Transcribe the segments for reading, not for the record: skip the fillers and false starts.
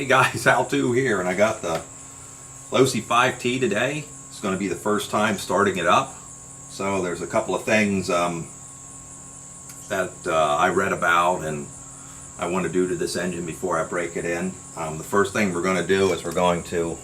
Hey guys, Al 2 here, and I got the Losi 5ive today. It's going to be the first time starting it up. So there's a couple of things that I read about and I want to do to this engine before I break it in. The first thing we're going to do is we're going to,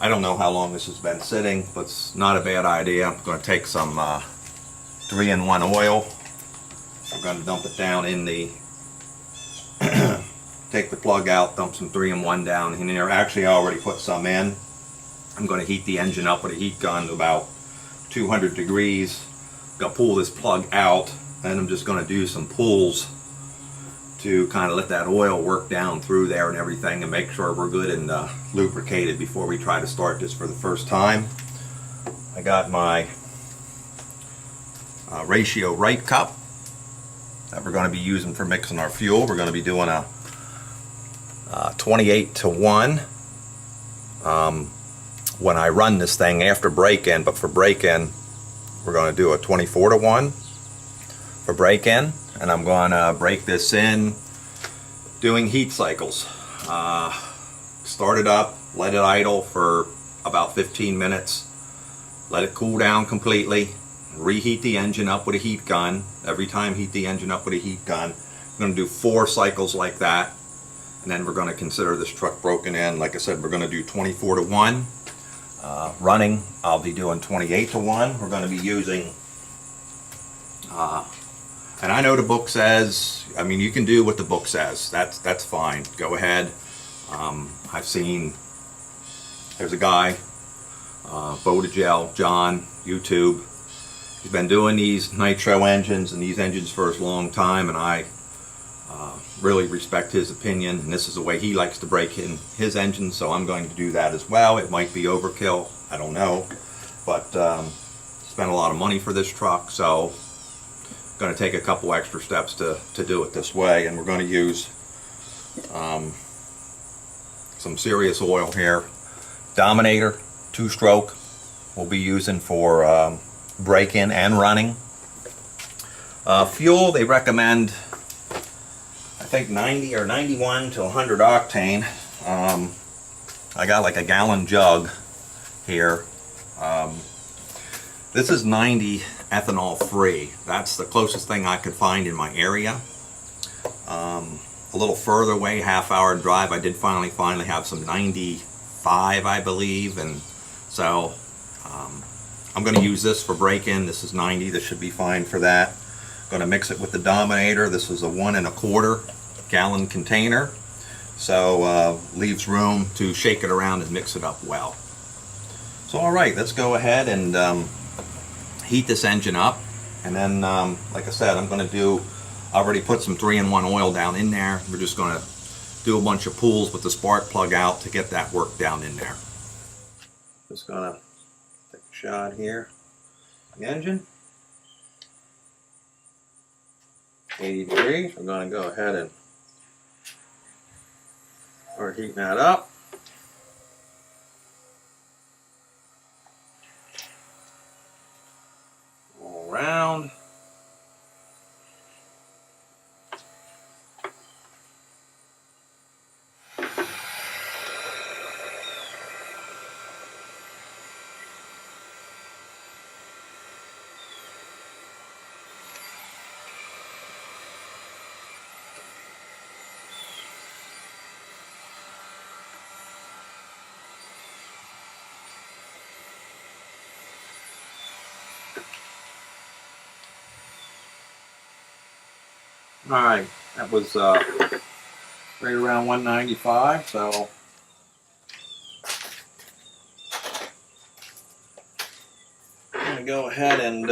I don't know how long this has been sitting, but it's not a bad idea. I'm going to take some 3-in-1 oil. We're going to dump it down in the take the plug out, dump some 3-in-1 down in there. Actually, I already put some in. I'm going to heat the engine up with a heat gun to about 200 degrees. I'm going to pull this plug out, and I'm just going to do some pulls to kind of let that oil work down through there and everything, and make sure we're good and lubricated before we try to start this for the first time. I got my ratio right cup that we're going to be using for mixing our fuel. We're going to be doing a 28-to-1 when I run this thing after break-in, but for break-in we're going to do a 24-to-1 for break-in, and I'm going to break this in doing heat cycles. Start it up, let it idle for about 15 minutes, let it cool down completely, reheat the engine up with a heat gun. Every time heat the engine up with a heat gun. I'm going to do 4 cycles like that, and then we're going to consider this truck broken in. Like I said, we're going to do 24-to-1. Running, I'll be doing 28-to-1. We're going to be using, and I know the book says, I mean, you can do what the book says. That's fine. Go ahead. I've seen, there's a guy, John, YouTube. He's been doing these nitro engines and these engines for a long time, and I really respect his opinion, and this is the way he likes to break in his engine, so I'm going to do that as well. It might be overkill, I don't know, but spent a lot of money for this truck, so I'm going to take a couple extra steps to do it this way. And we're going to use some serious oil here. Dominator 2-stroke we'll be using for break-in and running. Fuel, they recommend, I think, 90 or 91 to 100 octane. I got like a gallon jug here. This is 90 ethanol free. That's the closest thing I could find in my area. A little further away, half-hour drive, I did finally have some 95, I believe, and so I'm going to use this for break-in. This is 90. This should be fine for that. I'm going to mix it with the Dominator. This is a 1 1/4 gallon container, so leaves room to shake it around and mix it up well. So alright, let's go ahead and heat this engine up, and then like I said, I'm going to do, I already put some 3-in-1 oil down in there. We're just going to do a bunch of pulls with the spark plug out to get that work down in there. Just going to take a shot here. The engine, 80 degrees. We're going to go ahead and start heating that up. All around. Alright, that was right around 195, so I'm going to go ahead and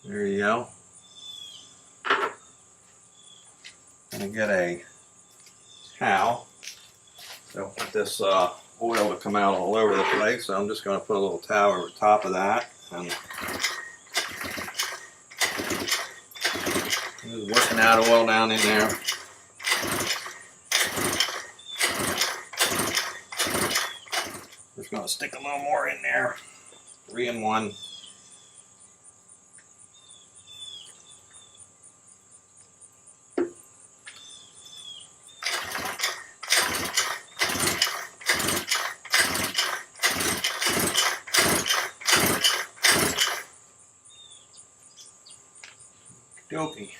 there you go. I'm going to get a towel. Don't want this oil to come out all over the place, so I'm just going to put a little towel over top of that and just working out oil down in there. Just going to stick a little more in there. 3-in-1. Dokey.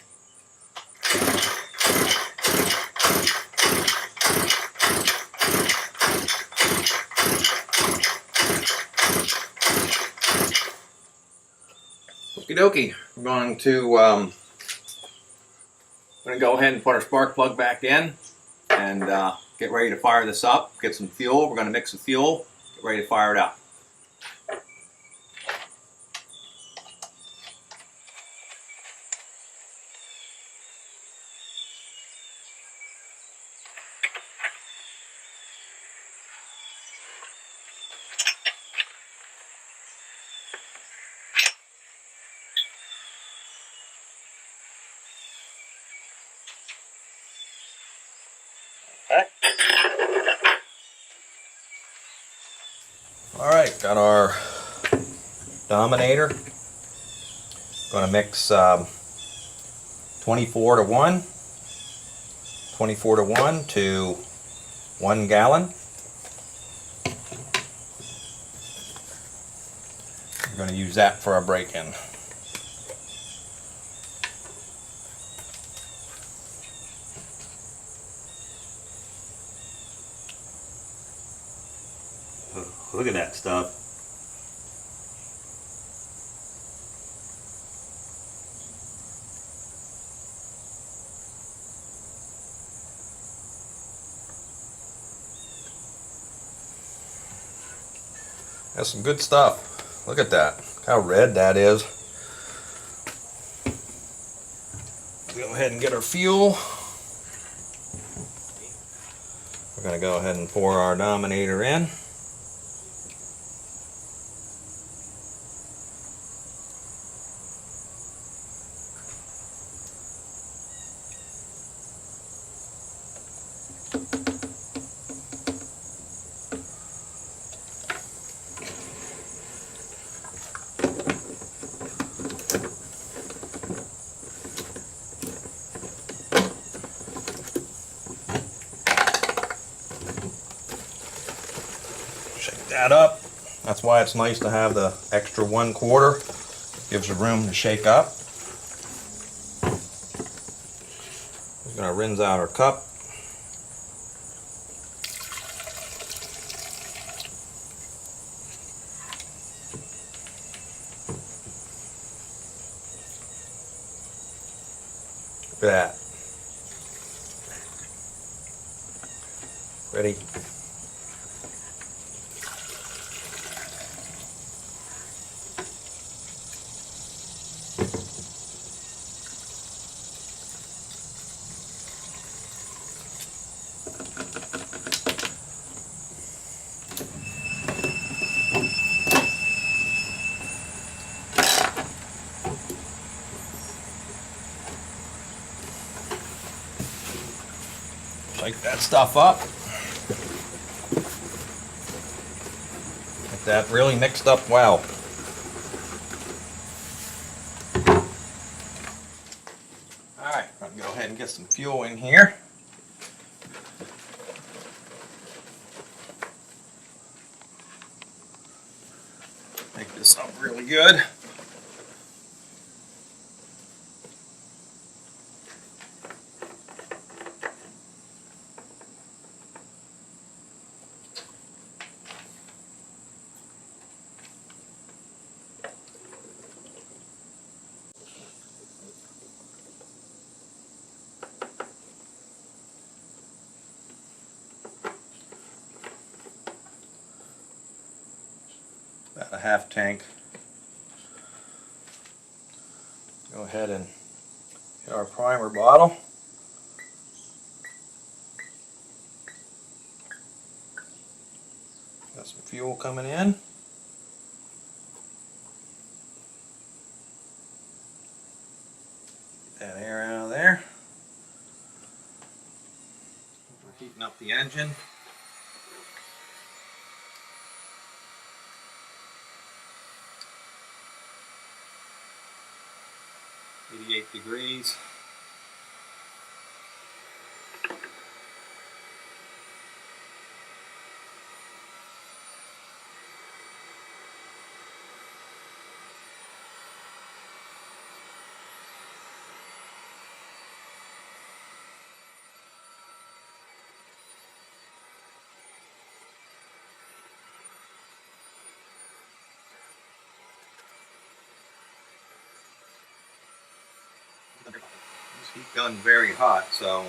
Okie dokie. We're going to go ahead and put our spark plug back in and get ready to fire this up. Get some fuel. We're going to mix the fuel. Get ready to fire it up. Alright, got our Dominator. Going to mix 24 to 1 to 1 gallon. We're going to use that for our break-in. Look at that stuff. That's some good stuff. Look at that. Look how red that is. Go ahead and get our fuel. We're going to go ahead and pour our Dominator in. Shake that up. That's why it's nice to have the extra 1/4. Gives you room to shake up. We're going to rinse out our cup. Look at that. Ready? Shake that stuff up. Get that really mixed up well. Alright, I'm going to go ahead and get some fuel in here. Make this up really good. About a half tank. Go ahead and get our primer bottle. Got some fuel coming in. Get that air out of there. We're heating up the engine. $88. gun very hot, so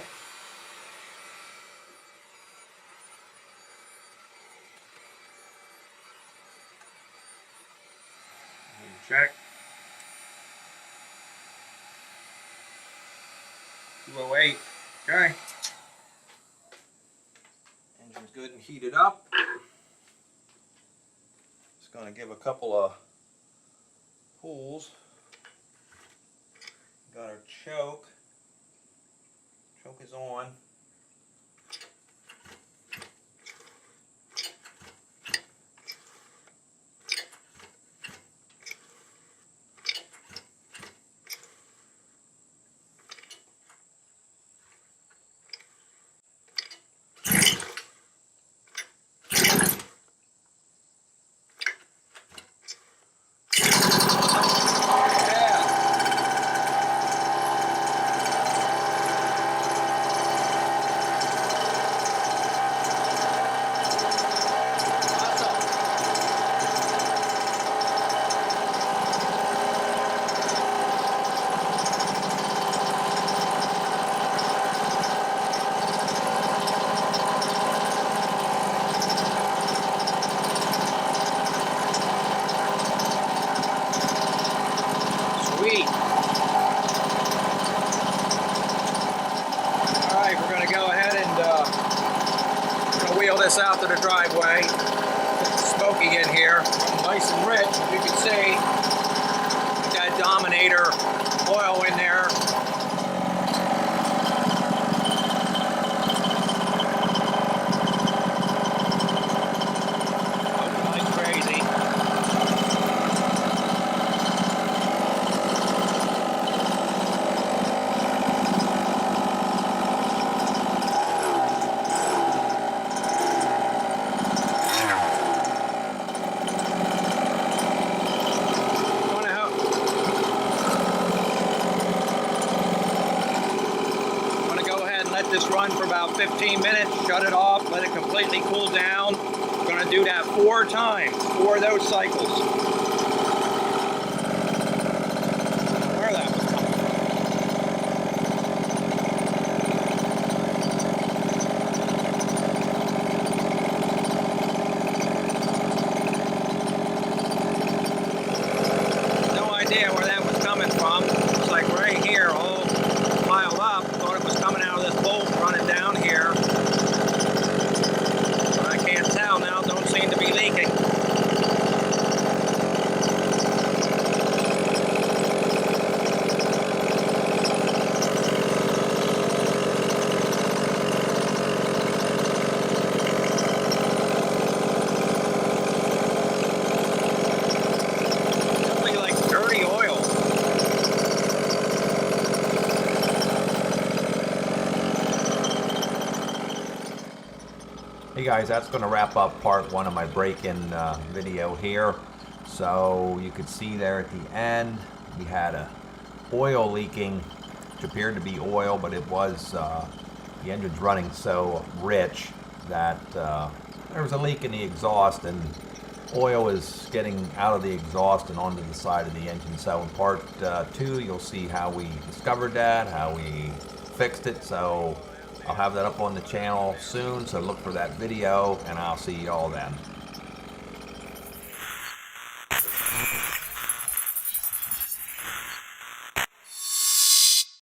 check. 208. Okay. Engine's good and heated up. Just going to give a couple of pulls. Got our choke. Choke is on. Sweet. Alright, we're going to go ahead and wheel this out to the driveway. It's smoky in here. Nice and rich, as you can see. Got Dominator oil in there. This run for about 15 minutes, shut it off, let it completely cool down. We're going to do that 4 times, 4 of those cycles. Where that was coming from. No idea where that was coming from. It's like right here, all piled up. Thought it was coming out of this bolt running down here. But I can't tell now, don't seem to be leaking. Something like dirty oil. Hey guys, that's going to wrap up part 1 of my break-in video here. So you could see there at the end we had a oil leaking, which appeared to be oil, but it was the engine's running so rich that there was a leak in the exhaust, and oil is getting out of the exhaust and onto the side of the engine. So in part 2 you'll see how we discovered that, how we fixed it. So I'll have that up on the channel soon, so look for that video, and I'll see you all then.